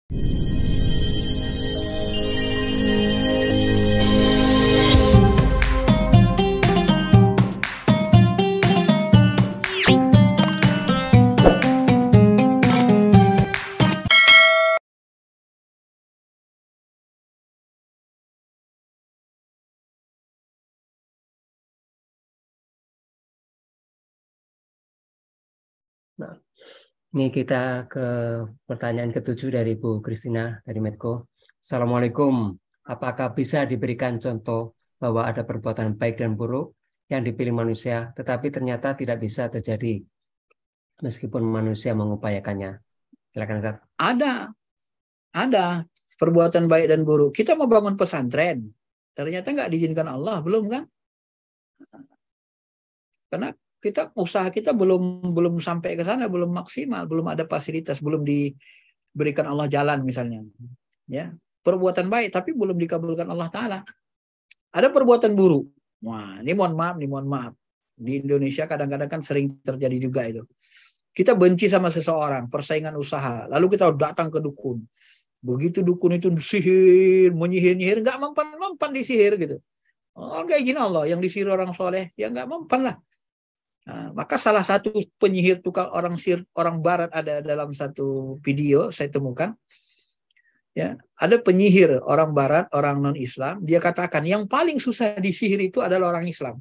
Nah, ini kita ke pertanyaan ke-7 dari Bu Kristina dari Medco. Assalamualaikum. Apakah bisa diberikan contoh bahwa ada perbuatan baik dan buruk yang dipilih manusia, tetapi ternyata tidak bisa terjadi meskipun manusia mengupayakannya? Silakan, Ustaz. Ada perbuatan baik dan buruk. Kita mau bangun pesantren, ternyata nggak diizinkan Allah, belum kan? Karena usaha kita belum sampai ke sana, belum maksimal, belum ada fasilitas, belum diberikan Allah jalan misalnya. Ya, perbuatan baik tapi belum dikabulkan Allah Taala. Ada perbuatan buruk. Wah, ini mohon maaf. Di Indonesia kadang-kadang kan sering terjadi juga itu. Kita benci sama seseorang, persaingan usaha, lalu kita datang ke dukun. Begitu dukun itu sihir, menyihir-nyihir, nggak mempan-mempan disihir gitu. Oh, nggak izin Allah, yang disihir orang soleh, ya nggak mempan lah. Nah, maka salah satu penyihir tukang orang barat ada dalam satu video saya temukan. Ya, ada penyihir orang barat, orang non-Islam, dia katakan yang paling susah disihir itu adalah orang Islam.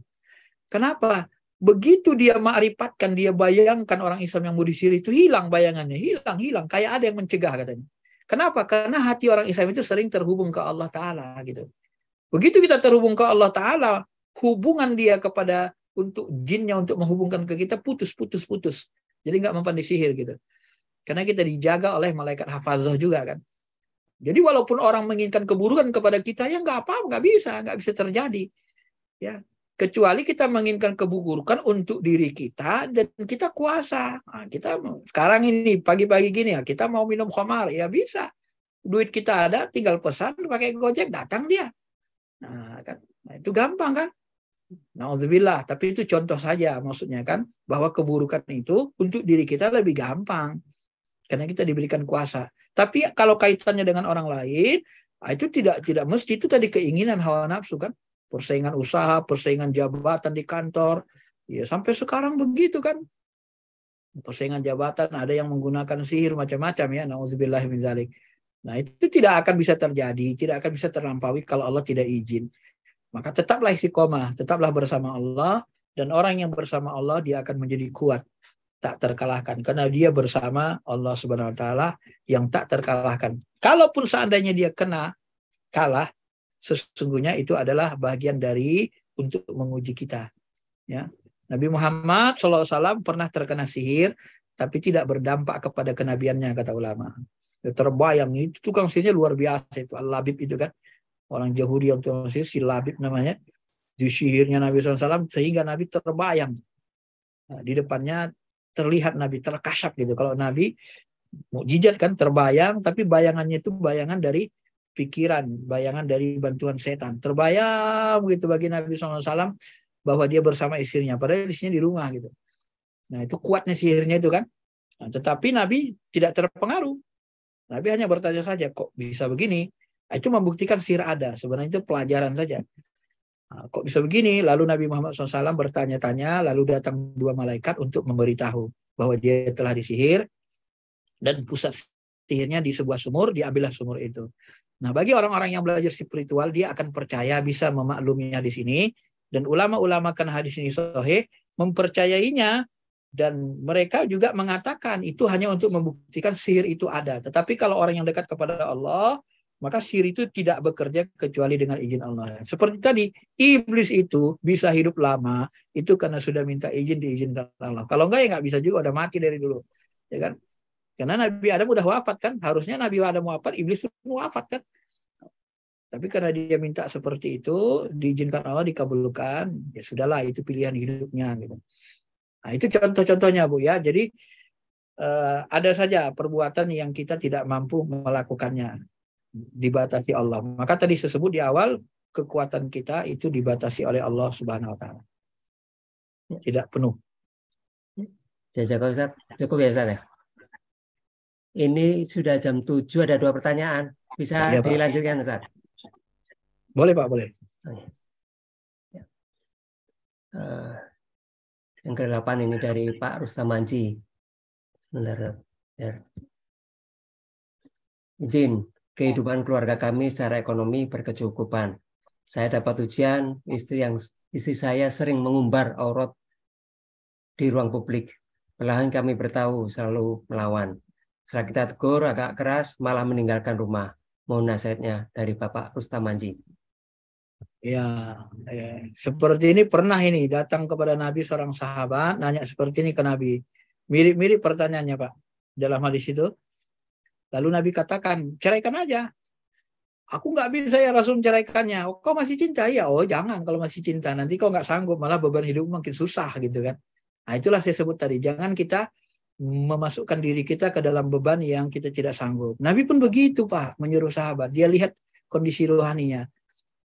Kenapa? Begitu dia ma'rifatkan, dia bayangkan orang Islam yang mau disihir itu hilang bayangannya, hilang, kayak ada yang mencegah katanya. Kenapa? Karena hati orang Islam itu sering terhubung ke Allah Ta'ala gitu. Begitu kita terhubung ke Allah Ta'ala, hubungan dia kepada untuk jinnya untuk menghubungkan ke kita putus. Jadi nggak mempan disihir gitu. Karena kita dijaga oleh malaikat hafazah juga kan. Jadi walaupun orang menginginkan keburukan kepada kita, ya nggak apa-apa, nggak bisa terjadi. Ya, kecuali kita menginginkan keburukan untuk diri kita dan kita kuasa. Nah, kita sekarang ini pagi-pagi gini ya, kita mau minum khamar, ya bisa. Duit kita ada, tinggal pesan pakai Gojek, datang dia. Nah, kan, itu gampang kan? Nauzubillah, tapi itu contoh saja maksudnya kan, bahwa keburukan itu untuk diri kita lebih gampang. Karena kita diberikan kuasa. Tapi kalau kaitannya dengan orang lain, itu tidak mesti, itu tadi keinginan hawa nafsu kan. Persaingan usaha, persaingan jabatan di kantor. Ya sampai sekarang begitu kan. Persaingan jabatan, ada yang menggunakan sihir macam-macam ya. Nauzubillah min dzalik. Nah, itu tidak akan bisa terjadi, tidak akan bisa terlampaui kalau Allah tidak izin. Maka tetaplah istiqomah, tetaplah bersama Allah, dan orang yang bersama Allah dia akan menjadi kuat, tak terkalahkan, karena dia bersama Allah Subhanahu wa taala yang tak terkalahkan. Kalaupun seandainya dia kalah, sesungguhnya itu adalah bagian dari untuk menguji kita. Ya. Nabi Muhammad SAW pernah terkena sihir, tapi tidak berdampak kepada kenabiannya, kata ulama. Terbayang, itu tukang sihirnya luar biasa, itu Al-Labib itu kan. Orang Yahudi yang tukang sihir, si Labib namanya. Di sihirnya Nabi SAW, sehingga Nabi terbayang. Nah, di depannya terlihat Nabi, terkasyaf gitu. Kalau Nabi mukjizat kan terbayang, tapi bayangannya itu bayangan dari pikiran, bayangan dari bantuan setan. Terbayang gitu bagi Nabi SAW bahwa dia bersama istrinya, padahal istrinya di rumah gitu. Nah itu kuatnya sihirnya itu kan. Nah, tetapi Nabi tidak terpengaruh. Nabi hanya bertanya saja, kok bisa begini? Nah, itu membuktikan sihir ada. Sebenarnya itu pelajaran saja. Nah, kok bisa begini? Lalu Nabi Muhammad SAW bertanya-tanya, lalu datang dua malaikat untuk memberitahu bahwa dia telah disihir, dan pusat sihirnya di sebuah sumur, diambillah sumur itu. Nah, bagi orang-orang yang belajar spiritual, dia akan percaya, bisa memakluminya di sini, dan ulama-ulama kan hadis ini sahih, mempercayainya, dan mereka juga mengatakan itu hanya untuk membuktikan sihir itu ada. Tetapi kalau orang yang dekat kepada Allah, maka sihir itu tidak bekerja kecuali dengan izin Allah. Seperti tadi, iblis itu bisa hidup lama, itu karena sudah minta izin, diizinkan Allah. Kalau enggak ya nggak bisa juga, udah mati dari dulu. Ya kan? Karena Nabi Adam udah wafat kan, harusnya Nabi Adam wafat, iblis pun wafat kan. Tapi karena dia minta seperti itu, diizinkan Allah, dikabulkan, ya sudahlah, itu pilihan hidupnya gitu. Nah, itu contoh-contohnya Bu ya. Jadi ada saja perbuatan yang kita tidak mampu melakukannya, dibatasi Allah. Maka tadi disebut di awal, kekuatan kita itu dibatasi oleh Allah Subhanahu wa taala. Tidak penuh. Cukup ya, Ustaz ya? Ini sudah jam 7, ada 2 pertanyaan. Bisa Ya, Pak. dilanjutkan, Ustaz? Boleh, Pak, boleh. Ya. Yang ke-8 ini dari Pak Rustam Manji. Sebentar. Ya. Izin, kehidupan keluarga kami secara ekonomi berkecukupan. Saya dapat ujian, istri saya sering mengumbar aurat di ruang publik. Perlahan kami bertahu selalu melawan. Setelah kita tegur agak keras, malah meninggalkan rumah. Mohon nasihatnya dari Bapak Rustam Manji. Ya, seperti ini pernah ini datang kepada Nabi seorang sahabat, nanya seperti ini ke Nabi. Mirip-mirip pertanyaannya, Pak. Dalam hadis itu. Lalu Nabi katakan, ceraikan aja. Aku nggak bisa ya Rasul menceraikannya. Oh, kau masih cinta? Ya, oh jangan kalau masih cinta. Nanti kau nggak sanggup, malah beban hidup makin susah gitu kan. Nah itulah saya sebut tadi. Jangan kita memasukkan diri kita ke dalam beban yang kita tidak sanggup. Nabi pun begitu Pak, menyuruh sahabat. Dia lihat kondisi rohaninya.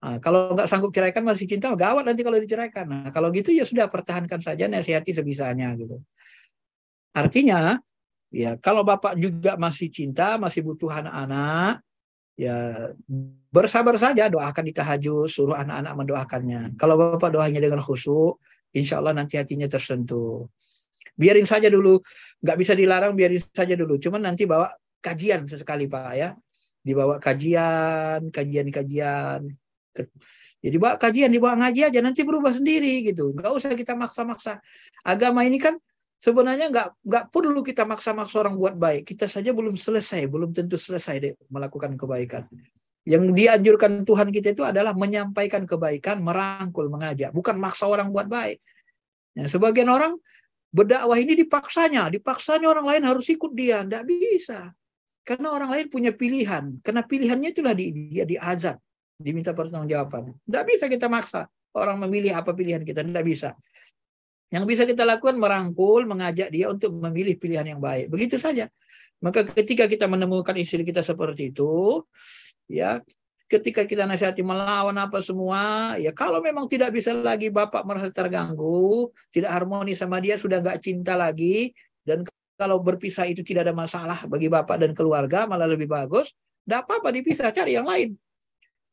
Nah, kalau nggak sanggup ceraikan masih cinta, gawat nanti kalau diceraikan. Nah kalau gitu ya sudah pertahankan saja, nasihati sebisanya gitu. Artinya, ya kalau Bapak juga masih cinta, masih butuh anak-anak, ya bersabar saja, doakan di tahajud, suruh anak-anak mendoakannya. Kalau Bapak doanya dengan khusyuk, insya Allah nanti hatinya tersentuh. Biarin saja dulu, nggak bisa dilarang, biarin saja dulu. Cuman nanti bawa kajian sesekali Pak ya, dibawa kajian. Jadi bawa kajian, dibawa ngaji aja, nanti berubah sendiri gitu. Nggak usah kita maksa-maksa. Agama ini kan sebenarnya nggak perlu kita maksa-maksa orang buat baik. Kita saja belum selesai, belum tentu selesai deh melakukan kebaikan. Yang dianjurkan Tuhan kita itu adalah menyampaikan kebaikan, merangkul, mengajak, bukan maksa orang buat baik. Nah, sebagian orang berdakwah ini dipaksanya orang lain harus ikut dia, tidak bisa. Karena orang lain punya pilihan, karena pilihannya itulah dia diazab, diminta pertanggungjawaban. Tidak bisa kita maksa orang memilih apa pilihan kita, tidak bisa. Yang bisa kita lakukan merangkul, mengajak dia untuk memilih pilihan yang baik. Begitu saja. Maka ketika kita menemukan istri kita seperti itu, ya, ketika kita nasihati melawan apa semua, ya kalau memang tidak bisa lagi Bapak merasa terganggu, tidak harmonis sama dia, sudah nggak cinta lagi, dan kalau berpisah itu tidak ada masalah bagi Bapak dan keluarga, malah lebih bagus, tidak apa-apa dipisah, cari yang lain.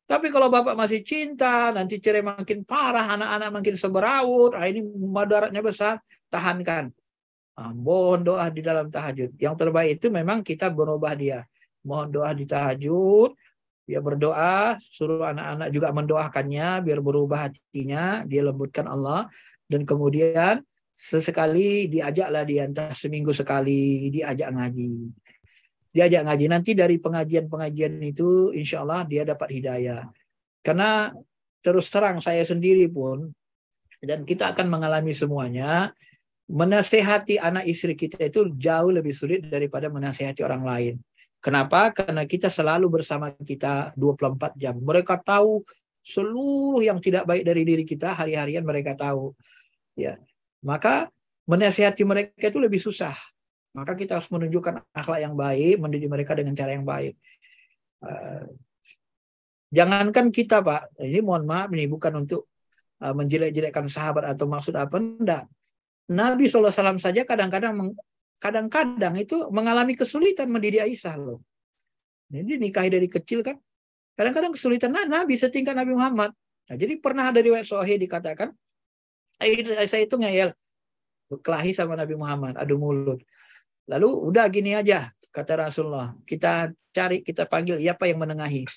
Tapi kalau Bapak masih cinta, nanti cerai makin parah, anak-anak makin semberawut, ini madaratnya besar, tahankan. Mohon doa di dalam tahajud. Yang terbaik itu memang kita berubah dia. Mohon doa di tahajud, dia berdoa, suruh anak-anak juga mendoakannya biar berubah hatinya, dia lembutkan Allah, dan kemudian sesekali diajaklah dia, entah seminggu sekali diajak ngaji. Diajak ngaji, nanti dari pengajian-pengajian itu insya Allah dia dapat hidayah. Karena terus terang saya sendiri pun, dan kita akan mengalami semuanya, menasehati anak istri kita itu jauh lebih sulit daripada menasehati orang lain. Kenapa? Karena kita selalu bersama kita 24 jam. Mereka tahu seluruh yang tidak baik dari diri kita, hari-harian mereka tahu. Ya. Maka menasihati mereka itu lebih susah. Maka kita harus menunjukkan akhlak yang baik, mendidik mereka dengan cara yang baik. Jangankan kita, Pak, ini mohon maaf, ini bukan untuk menjelek-jelekkan sahabat atau maksud apa, enggak. Nabi SAW saja kadang-kadang itu mengalami kesulitan mendidik Aisyah loh. Jadi nikahi dari kecil kan, kadang-kadang kesulitan. Nabi setingkat Nabi Muhammad. Nah, jadi pernah ada riwayat Sahih dikatakan, Aisyah itu ngeyel, kelahi sama Nabi Muhammad, adu mulut. Lalu udah gini aja, kata Rasulullah, kita panggil, siapa yang menengahi?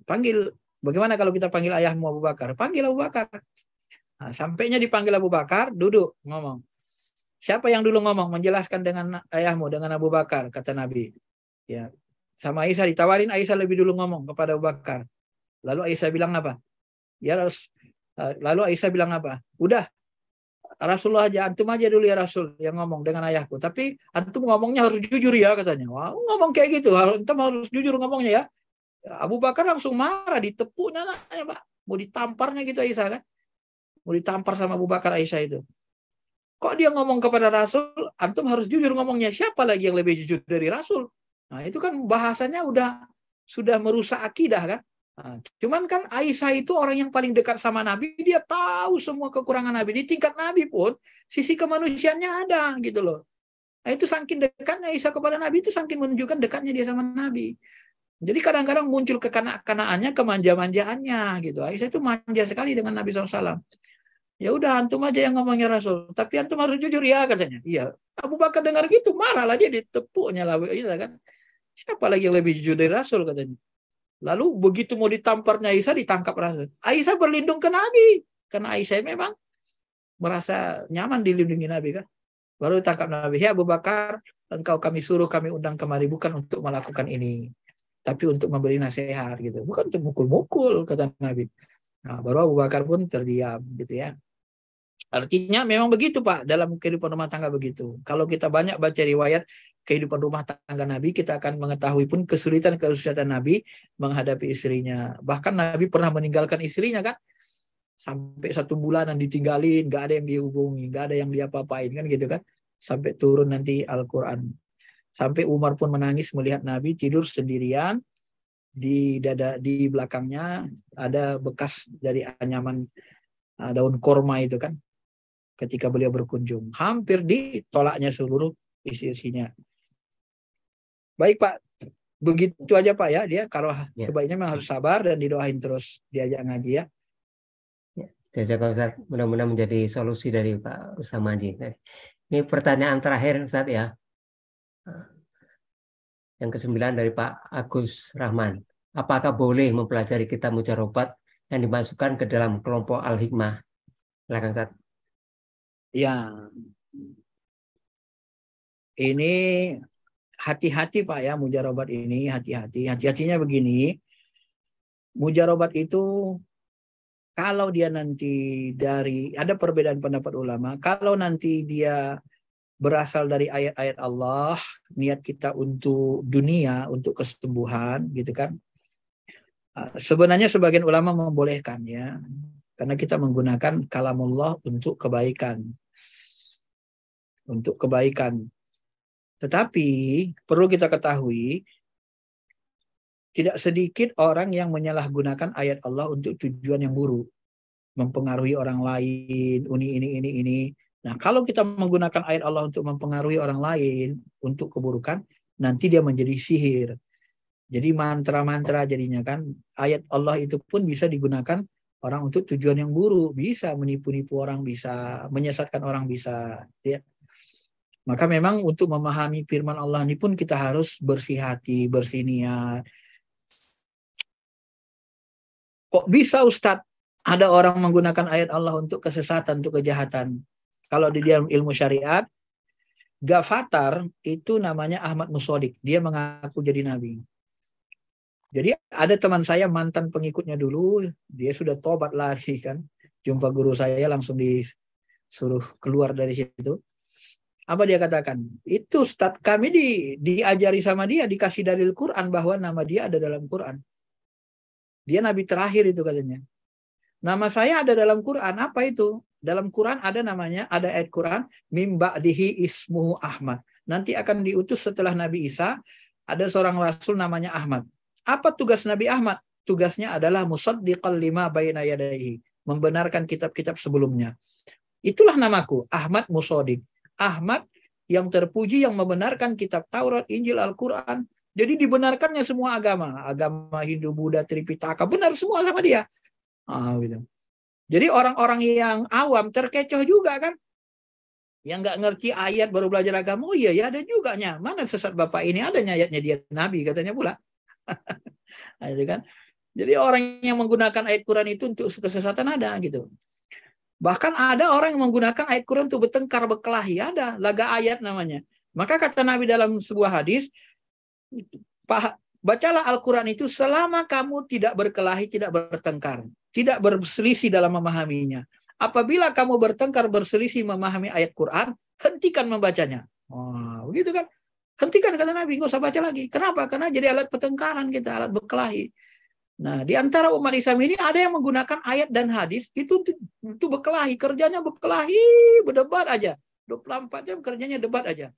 Panggil, bagaimana kalau kita panggil ayahmu Abu Bakar? Panggil Abu Bakar. Nah, sampainya dipanggil Abu Bakar, duduk ngomong. Siapa yang dulu ngomong menjelaskan dengan ayahmu, dengan Abu Bakar, kata Nabi. Ya, sama Aisyah ditawarin, Aisyah lebih dulu ngomong kepada Abu Bakar. Lalu Aisyah bilang apa? Lalu Aisyah bilang apa? Udah, Rasulullah aja, antum aja dulu ya Rasul yang ngomong dengan ayahku. Tapi antum ngomongnya harus jujur ya katanya. Wah, ngomong kayak gitu, antum harus jujur ngomongnya ya. Abu Bakar langsung marah, ditepuknya anaknya Pak. Mau ditamparnya gitu Aisyah kan? Mau ditampar sama Abu Bakar Aisyah itu. Kok dia ngomong kepada Rasul, antum harus jujur ngomongnya. Siapa lagi yang lebih jujur dari Rasul? Nah, itu kan bahasanya sudah merusak akidah kan? Nah, cuman kan Aisyah itu orang yang paling dekat sama Nabi, dia tahu semua kekurangan Nabi. Di tingkat Nabi pun, sisi kemanusiaannya ada gitu loh. Nah, itu saking dekatnya Aisyah kepada Nabi, itu saking menunjukkan dekatnya dia sama Nabi. Jadi kadang-kadang muncul kekanak-kanaannya, kemanja-manjaannya gitu. Aisyah itu manja sekali dengan Nabi SAW. Ya udah antum aja yang ngomongnya Rasul, tapi antum harus jujur ya katanya. Iya. Abu Bakar dengar gitu marahlah, dia ditepuknya lah, iya kan. Siapa lagi yang lebih jujur dari Rasul katanya. Lalu begitu mau ditamparnya Aisyah, ditangkap Rasul. Aisyah berlindung ke Nabi karena Aisyah memang merasa nyaman dilindungi Nabi kan. Baru ditangkap Nabi. Ya Abu Bakar, engkau kami suruh, kami undang kemari bukan untuk melakukan ini, tapi untuk memberi nasihat gitu. Bukan untuk mukul-mukul kata Nabi. Nah, baru Abu Bakar pun terdiam gitu ya. Artinya memang begitu Pak, dalam kehidupan rumah tangga begitu. Kalau kita banyak baca riwayat kehidupan rumah tangga Nabi, kita akan mengetahui pun kesulitan Nabi menghadapi istrinya. Bahkan Nabi pernah meninggalkan istrinya kan, sampai 1 bulanan ditinggalin, nggak ada yang dihubungi, nggak ada yang diapa-apain kan gitu kan, sampai turun nanti Al-Quran. Sampai Umar pun menangis melihat Nabi tidur sendirian, di belakangnya ada bekas dari anyaman daun korma itu kan. Ketika beliau berkunjung, hampir ditolaknya seluruh isi-isinya. Baik Pak, begitu aja Pak ya. Dia kalau sebaiknya memang harus sabar dan didoain terus diajak ngaji ya. Jazakallah Ustaz, mudah-mudahan menjadi solusi dari Pak Ustaz Manji. Ini pertanyaan terakhir Ustaz ya. Yang ke-9 dari Pak Agus Rahman. Apakah boleh mempelajari kitab mujarobat yang dimasukkan ke dalam kelompok Al-Hikmah? Silakan Ustaz. Ya, ini hati-hati Pak ya, mujarobat ini hati-hati. Hati-hatinya begini, mujarobat itu kalau dia nanti ada perbedaan pendapat ulama, kalau nanti dia berasal dari ayat-ayat Allah, niat kita untuk dunia, untuk kesembuhan gitu kan. Sebenarnya sebagian ulama membolehkan ya, karena kita menggunakan kalamullah untuk kebaikan. Untuk kebaikan. Tetapi perlu kita ketahui, tidak sedikit orang yang menyalahgunakan ayat Allah untuk tujuan yang buruk. Mempengaruhi orang lain, ini. Nah, kalau kita menggunakan ayat Allah untuk mempengaruhi orang lain, untuk keburukan, nanti dia menjadi sihir. Jadi mantra-mantra jadinya kan. Ayat Allah itu pun bisa digunakan orang untuk tujuan yang buruk. Bisa menipu-nipu orang, bisa menyesatkan orang, bisa. Ya. Maka memang untuk memahami firman Allah ini pun kita harus bersih hati, bersih niat. Kok bisa Ustadz ada orang menggunakan ayat Allah untuk kesesatan, untuk kejahatan? Kalau di dalam ilmu syariat, Gafatar itu namanya Ahmad Musodik. Dia mengaku jadi nabi. Jadi ada teman saya mantan pengikutnya dulu, dia sudah tobat lari kan. Jumpa guru saya langsung disuruh keluar dari situ. Apa dia katakan? Itu Ustaz kami diajari sama dia, dikasih dalil Quran bahwa nama dia ada dalam Quran. Dia nabi terakhir itu katanya. Nama saya ada dalam Quran. Apa itu? Dalam Quran ada namanya, ada ayat Quran, mim ba'dihi ismuhu Ahmad. Nanti akan diutus setelah Nabi Isa, ada seorang rasul namanya Ahmad. Apa tugas Nabi Ahmad? Tugasnya adalah musaddiqal lima baina yadayhi, membenarkan kitab-kitab sebelumnya. Itulah namaku, Ahmad Musodik. Ahmad yang terpuji yang membenarkan kitab Taurat, Injil, Al-Quran. Jadi dibenarkannya semua agama. Agama Hindu, Buddha, Tripitaka. Benar semua sama dia. Gitu. Jadi orang-orang yang awam terkecoh juga kan. Yang nggak ngerti ayat baru belajar agama. Oh iya ya ada juga. Mana sesat bapak ini? Adanya ayatnya dia Nabi katanya pula. Kan? Jadi orang yang menggunakan ayat Quran itu untuk kesesatan ada gitu. Bahkan ada orang yang menggunakan ayat Quran untuk bertengkar, berkelahi. Ada, laga ayat namanya. Maka kata Nabi dalam sebuah hadis, bacalah Al-Quran itu selama kamu tidak berkelahi, tidak bertengkar. Tidak berselisih dalam memahaminya. Apabila kamu bertengkar, berselisih memahami ayat Quran, hentikan membacanya. Begitu kan? Hentikan kata Nabi, nggak usah baca lagi. Kenapa? Karena jadi alat pertengkaran kita, alat berkelahi. Nah, di antara umat Islam ini ada yang menggunakan ayat dan hadis itu berkelahi, kerjanya berkelahi, berdebat aja. 24 jam kerjanya debat aja.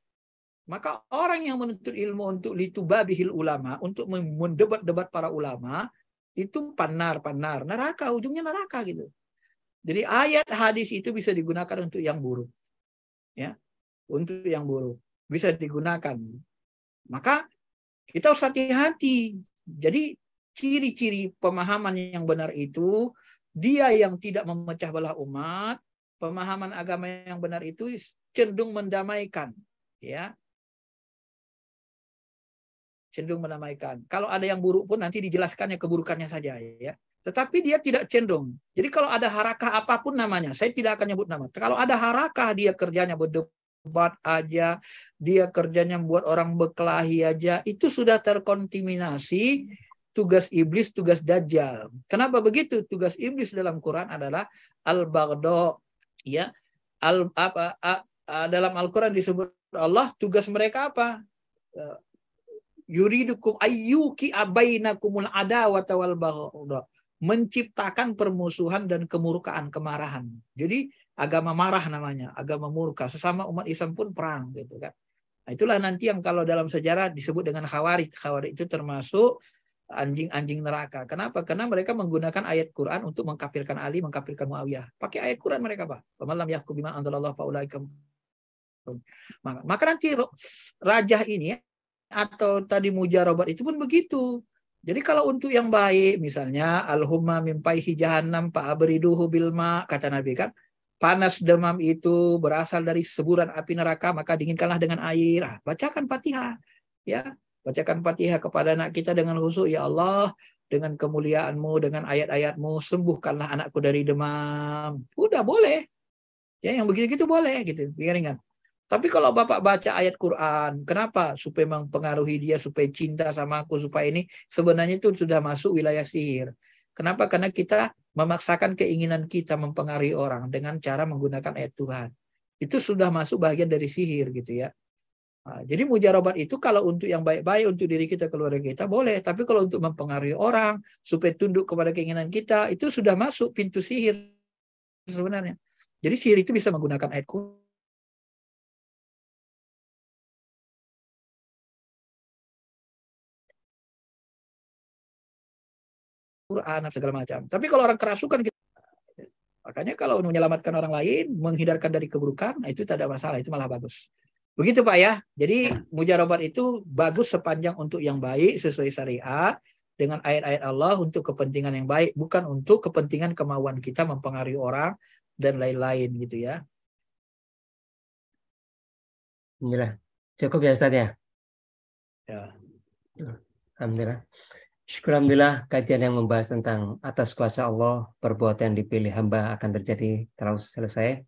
Maka orang yang menuntut ilmu untuk litubabihil ulama, untuk mendebat-debat para ulama, itu panar, neraka, ujungnya neraka gitu. Jadi ayat hadis itu bisa digunakan untuk yang buruk. Ya. Untuk yang buruk. bisa digunakan. Maka kita harus hati-hati. Jadi ciri-ciri pemahaman yang benar itu, dia yang tidak memecah belah umat, pemahaman agama yang benar itu cenderung mendamaikan, ya. Cenderung mendamaikan. Kalau ada yang buruk pun nanti dijelaskannya keburukannya saja, ya. Tetapi dia tidak cenderung. Jadi kalau ada harakah apapun namanya, saya tidak akan nyebut nama. Kalau ada harakah, dia kerjanya berdebat aja, dia kerjanya membuat orang berkelahi aja, itu sudah terkontaminasi tugas iblis, tugas dajjal. Kenapa begitu? Tugas iblis dalam Quran adalah al-baghdha, ya. Dalam Al-Quran disebut Allah, tugas mereka apa? Yuridukum ayyuki abainakumul adawata wal baghdha, menciptakan permusuhan dan kemurkaan, kemarahan. Jadi agama marah namanya, agama murka. Sesama umat Islam pun perang, gitu kan. Nah, itulah nanti yang kalau dalam sejarah disebut dengan Khawarij. Khawarij itu termasuk anjing-anjing neraka. Kenapa? Karena mereka menggunakan ayat Quran untuk mengkafirkan Ali, mengkafirkan Muawiyah. Pakai ayat Quran mereka, Pak. Faman lam yahkum bima anzalallahu faulaika. Maka nanti rajah ini atau tadi mujarobat itu pun begitu. Jadi kalau untuk yang baik, misalnya al-humma mimpaihi jahannam fa'abriduhu bilma, kata Nabi kan, panas demam itu berasal dari seburan api neraka, maka dinginkanlah dengan air. Nah, bacakan Fatihah, ya, bacakan Fatihah kepada anak kita dengan khusyuk, ya Allah, dengan kemuliaan-Mu, dengan ayat-ayat-Mu, sembuhkanlah anakku dari demam. Udah boleh, ya, yang begitu-gitu boleh, gitu, ringan-ringan. Tapi kalau Bapak baca ayat Quran, kenapa? Supaya mempengaruhi dia, supaya cinta sama aku, supaya ini, sebenarnya itu sudah masuk wilayah sihir. Kenapa? Karena kita memaksakan keinginan kita mempengaruhi orang dengan cara menggunakan ayat Tuhan. Itu sudah masuk bagian dari sihir, gitu ya. Nah, jadi mujarobat itu kalau untuk yang baik-baik, untuk diri kita, keluarga kita, boleh. Tapi kalau untuk mempengaruhi orang, supaya tunduk kepada keinginan kita, itu sudah masuk pintu sihir sebenarnya. Jadi sihir itu bisa menggunakan ayat Quran, segala macam. Tapi kalau orang kerasukan, makanya kalau menyelamatkan orang lain, menghindarkan dari keburukan, nah itu tidak ada masalah, itu malah bagus. Begitu Pak ya. Jadi mujarobat itu bagus sepanjang untuk yang baik, sesuai syariat, dengan ayat-ayat Allah untuk kepentingan yang baik, bukan untuk kepentingan kemauan kita mempengaruhi orang, dan lain-lain gitu ya. Alhamdulillah. Cukup ya Ustaz ya? Ya. Alhamdulillah. Syukur alhamdulillah kajian yang membahas tentang atas kuasa Allah, perbuatan yang dipilih hamba akan terjadi terus selesai.